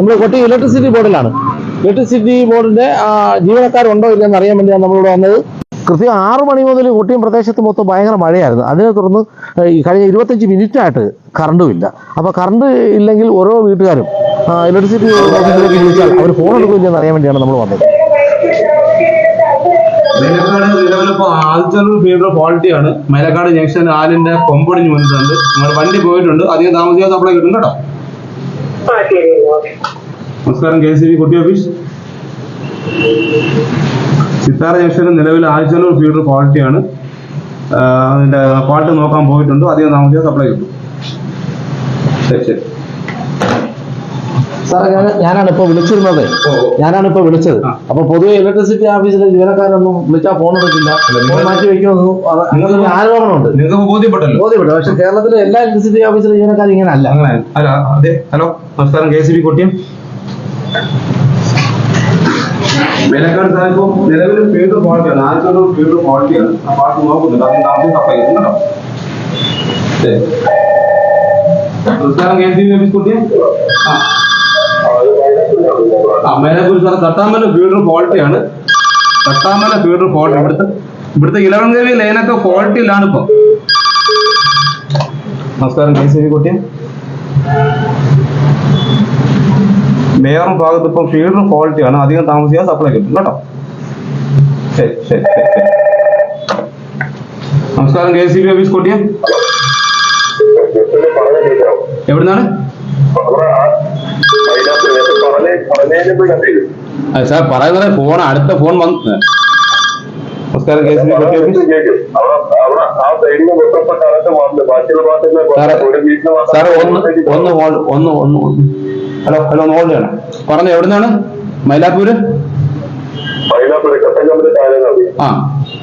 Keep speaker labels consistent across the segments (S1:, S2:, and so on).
S1: നമ്മൾ കൊട്ടി electricity ബോർഡിലാണ്. Electricity ബോർഡിന്റെ ജീവനക്കാരുണ്ടോ ഇല്ലെന്ന് അറിയാൻ വേണ്ടിയാണ് നമ്മളിവിടെ വന്നത്. കൃത്യം 6 മണി മുതൽ കൊട്ടിയം പ്രദേശത്ത് മൊത്തം ഭയങ്കര മഴയായിരുന്നു. അതിനെ തുടർന്ന് ഈ കഴിഞ്ഞ 25 മിനിറ്റായിട്ട് കറണ്ടും ഇല്ല. അപ്പോൾ കറണ്ട് ഇല്ലെങ്കിൽ ഓരോ വീട്ടുകാരും ഇലക്ട്രിസിറ്റി ഓഫീസിലേക്ക് വിളിച്ചാൽ അവർ ഫോൺ എടുക്കില്ലെന്ന് അറിയാൻ വേണ്ടിയാണ് നമ്മൾ വന്നത്.
S2: മൈലക്കാട് നിലവിലിപ്പോൾ ആദ്യത്തെ ഫീൽഡ് ക്വാളിറ്റിയാണ്. മൈലക്കാട് ജംഗ്ഷൻ ആലിന്റെ കൊമ്പൊടിഞ്ഞ് വന്നിട്ടുണ്ട്. നമ്മുടെ വണ്ടി പോയിട്ടുണ്ട്. അധികം താമസിയാതെ സപ്ലൈ കിട്ടും കേട്ടോ. നമസ്കാരം, KCB കൊട്ടി ഓഫീസ്. സിത്താര ജംഗ്ഷനിൽ നിലവിൽ ആഴ്ച ഫീൽഡ് ക്വാളിറ്റിയാണ്. അതിന്റെ ക്വാളിറ്റി നോക്കാൻ പോയിട്ടുണ്ട്. അധികം താമസിയാതെ സപ്ലൈ കിട്ടും. ശരി ശരി
S1: സാറേ, ഞാനാണ് ഇപ്പോൾ വിളിച്ചത്. അപ്പൊ പൊതുവെ ഇലക്ട്രിസിറ്റി ഓഫീസിലെ ജീവനക്കാരൊന്നും വിളിച്ചാൽ ഫോൺ എടുക്കില്ല, ഫോൺ മാറ്റി വയ്ക്കുമെന്നും നിങ്ങൾക്ക് ആരോപണമുണ്ട്.
S2: നിങ്ങൾക്ക് ബോധ്യപ്പെട്ടു.
S1: പക്ഷെ കേരളത്തിലെ എല്ലാ ഇലക്ട്രിസിറ്റി ഓഫീസിലെ ജീവനക്കാരും ഇങ്ങനെ അല്ല.
S2: അതെ. ഹലോ, നമസ്കാരം, KCB കൊട്ടിയം. മൈലക്കാട് സാഹിബ് നിലവിൽ ഫീൽഡ് ക്വാളിറ്റിയാണ്. ആദ്യത്തെ ഫീൽഡ് ക്വാളിറ്റിയാണ്. ആ പാർട്ട് നോക്കുന്നുണ്ട്. അതിന് താമസം സപ്ലൈ കിട്ടും കേട്ടോ. നമസ്കാരം, KCB office Kottiyam. Mailappur sir Thattamala field ക്വാളിറ്റിയാണ്. ഇവിടുത്തെ 11 kV ലൈനൊക്കെ ക്വാളിറ്റിയിലാണ് ഇപ്പൊ. നമസ്കാരം, KCB കൊട്ടിയം. മേയറും ഭാഗത്ത് ഇപ്പം ഫീൽഡ് ക്വാളിറ്റിയാണ്. അധികം താമസിയാതെ സപ്ലൈ കിട്ടും കേട്ടോ. ശരി. നമസ്കാരം, KCB ഓഫീസ് കൊട്ടിയം. എവിടുന്നാണ് സാർ പറയുന്നത്? അടുത്ത ഫോൺ വന്ന്. നമസ്കാരം, KCB കൊട്ടി ഓഫീസ്. സാറ് ഹലോ നോട്ട് ചെയ്യണം. പറഞ്ഞു, എവിടുന്നാണ്? മൈലാപ്പൂര്.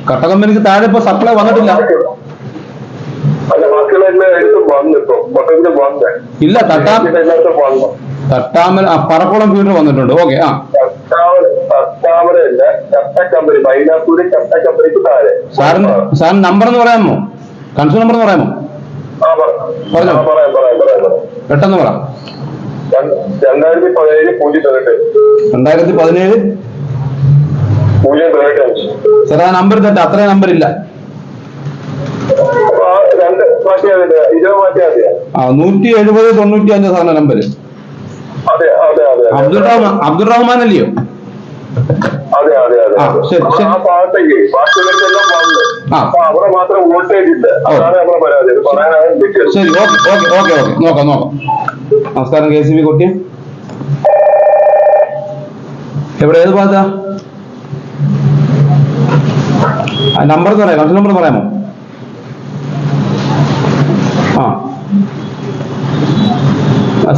S2: കട്ടകമ്പനിക്ക് താഴെ ഇപ്പൊ സപ്ലൈ വന്നിട്ടില്ല. ഇല്ല, തട്ടാമല പറക്കോളം ഫീൽഡ് വന്നിട്ടുണ്ട്. ഓക്കെ. സാറിന് നമ്പർ എന്ന് പറയാമോ? കൺസ്യൂമർ നമ്പർ എന്ന് പറയാമോ? പറഞ്ഞോ, പെട്ടെന്ന് പറ. 2017 സാർ, ആ നമ്പർ തെറ്റ. അത്രയും നമ്പർ ഇല്ല. 170-95 സാറിന്റെ നമ്പർ. അബ്ദുൾ റഹ്മാൻ അല്ലയോ? ശരി. ഓക്കെ. നോക്കാം. നമസ്കാരം, KCB കൊട്ടിയം. എവിടെ, ഏത് ഭാഗത്താ? നമ്പർ പറയാം, കൺട്രോൾ നമ്പർ പറയാമോ?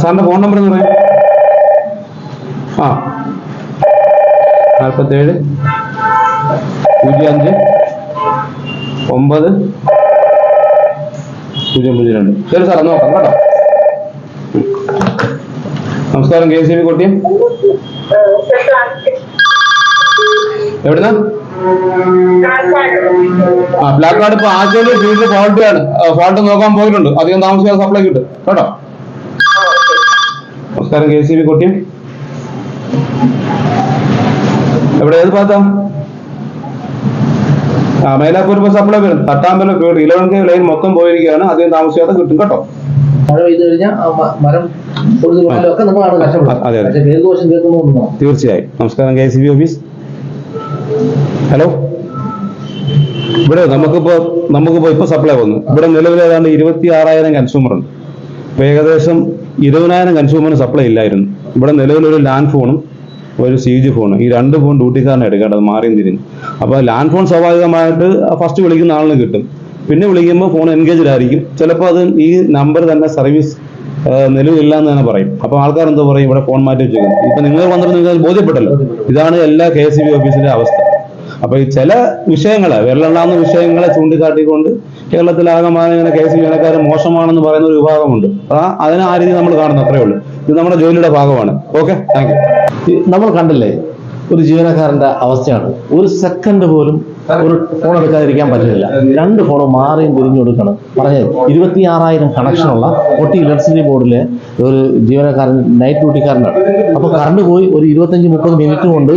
S2: സാറിന്റെ ഫോൺ നമ്പർ എന്ന് പറയാം. 47 05 9 002. ശരി സാർ, നോക്കാം കേട്ടോ. നമസ്കാരം, KCB കൊട്ടിയം. എവിടുന്ന? പ്ലാക്കാർഡ് ഇപ്പൊ ആദ്യം ഫീൽഡ് ക്വാളിറ്റിയാണ്. ക്വാളിറ്റി നോക്കാൻ പോയിട്ടുണ്ട്. അധികം താമസിയാതെ സപ്ലൈ കിട്ടും കേട്ടോ. നമസ്കാരം, KCB കൊട്ടിയം. എവിടെ, ഏത് ഭാഗത്താ? മൈലാപ്പൂർ ഇപ്പൊ സപ്ലൈ വരും. തട്ടാമ്പല ഫീൽഡ് 11 kV ലൈൻ മൊത്തം പോയിരിക്കുകയാണ്. അധികം താമസിയാതെ കിട്ടും കേട്ടോ.
S1: മഴ പെയ്ത് കഴിഞ്ഞാൽ മരം
S2: തീർച്ചയായും. നമസ്കാരം, KCB ഓഫീസ്. ഹലോ, ഇവിടെ നമുക്കിപ്പോ ഇപ്പൊ സപ്ലൈ വന്നു. ഇവിടെ നിലവിൽ ഏതാണ്ട് 26,000 കൺസ്യൂമർ ഉണ്ട്. ഇപ്പൊ ഏകദേശം 20,000 കൺസ്യൂമറിന് സപ്ലൈ ഇല്ലായിരുന്നു. ഇവിടെ നിലവിലൊരു ലാൻഡ് ഫോണും ഒരു CG ഫോണും, ഈ 2 ഫോൺ ഡ്യൂട്ടിക്കാരനെ എടുക്കേണ്ടത്, മാറിയും തിരിഞ്ഞു. അപ്പൊ ലാൻഡ് ഫോൺ സ്വാഭാവികമായിട്ട് ഫസ്റ്റ് വിളിക്കുന്ന ആളിന് കിട്ടും. പിന്നെ വിളിക്കുമ്പോൾ ഫോൺ എൻഗേജ്ഡ് ആയിരിക്കും. ചിലപ്പോൾ അത് ഈ നമ്പർ തന്നെ സർവീസ് നിലവിലില്ല എന്ന് തന്നെ പറയും. അപ്പൊ ആൾക്കാർ എന്തോ പറയും, ഇവിടെ ഫോൺ മാറ്റി വെച്ചേക്കും. ഇപ്പൊ നിങ്ങൾ വന്നിട്ട് നിങ്ങൾക്ക് ബോധ്യപ്പെട്ടല്ലോ. ഇതാണ് എല്ലാ KCB ഓഫീസിന്റെ അവസ്ഥ. അപ്പൊ ഈ ചില വിഷയങ്ങളെ, വിരലെണ്ണാവുന്ന വിഷയങ്ങളെ ചൂണ്ടിക്കാട്ടിക്കൊണ്ട് കേരളത്തിലാകമാനം ഇങ്ങനെ KCB ജീവനക്കാർ മോശമാണെന്ന് പറയുന്ന ഒരു വിഭാഗമുണ്ട്. അതിനെ ആ രീതി നമ്മൾ കാണുന്നു, അത്രേ ഉള്ളൂ. ഇത് നമ്മുടെ ജോലിയുടെ ഭാഗമാണ്. Okay, thank you.
S1: നമ്മൾ കണ്ടില്ലേ ഒരു ജീവനക്കാരന്റെ അവസ്ഥയാണ്. ഒരു സെക്കൻഡ് പോലും ഒരു ഫോൺ എടുക്കാതിരിക്കാൻ പറ്റില്ല. 2 ഫോണും മാറിയും തിരിഞ്ഞു കൊടുക്കണം. പറഞ്ഞത് 26,000 കണക്ഷനുള്ള കൊട്ടി ഇലക്ട്രിസിറ്റി ബോർഡിലെ ഒരു ജീവനക്കാരൻ നൈറ്റ് ഡ്യൂട്ടിക്കാരനാണ്. അപ്പോൾ കറണ്ട് പോയി ഒരു 25-30 മിനിറ്റ് കൊണ്ട്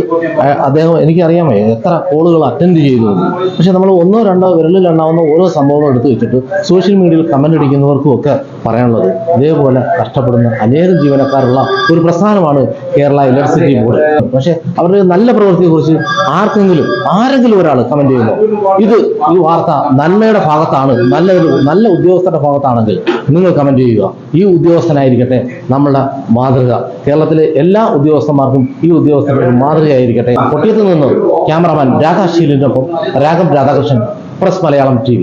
S1: അദ്ദേഹം, എനിക്കറിയാമേ എത്ര കോളുകൾ അറ്റൻഡ് ചെയ്തു. പക്ഷെ നമ്മൾ ഒന്നോ രണ്ടോ വിരലിലെണ്ണാവുന്ന ഓരോ സംഭവങ്ങൾ എടുത്തു വെച്ചിട്ട് സോഷ്യൽ മീഡിയയിൽ കമന്റ് അടിക്കുന്നവർക്കും ഒക്കെ പറയാനുള്ളത്, ഇതേപോലെ കഷ്ടപ്പെടുന്ന അനേകം ജീവനക്കാരുള്ള ഒരു പ്രസ്ഥാനമാണ് കേരള ഇലക്ട്രിസിറ്റി ബോർഡ്. പക്ഷെ അവരുടെ നല്ല പ്രവൃത്തിയെക്കുറിച്ച് ആരെങ്കിലും ഒരാൾ കമന്റ് ചെയ്യുന്നു, ഈ വാർത്ത നന്മയുടെ ഭാഗത്താണ്, നല്ല ഉദ്യോഗസ്ഥരുടെ ഭാഗത്താണെങ്കിൽ നിങ്ങൾ കമന്റ് ചെയ്യുക. ഈ ഉദ്യോഗസ്ഥനായിരിക്കട്ടെ നമ്മളുടെ മാതൃക. കേരളത്തിലെ എല്ലാ ഉദ്യോഗസ്ഥന്മാർക്കും ഈ ഉദ്യോഗസ്ഥരുടെ മാതൃകയായിരിക്കട്ടെ. കൊട്ടിയത്ത് നിന്ന് ക്യാമറാമാൻ രാധാശീലിനൊപ്പം രാഘവ് രാധാകൃഷ്ണൻ, പ്രസ് മലയാളം TV.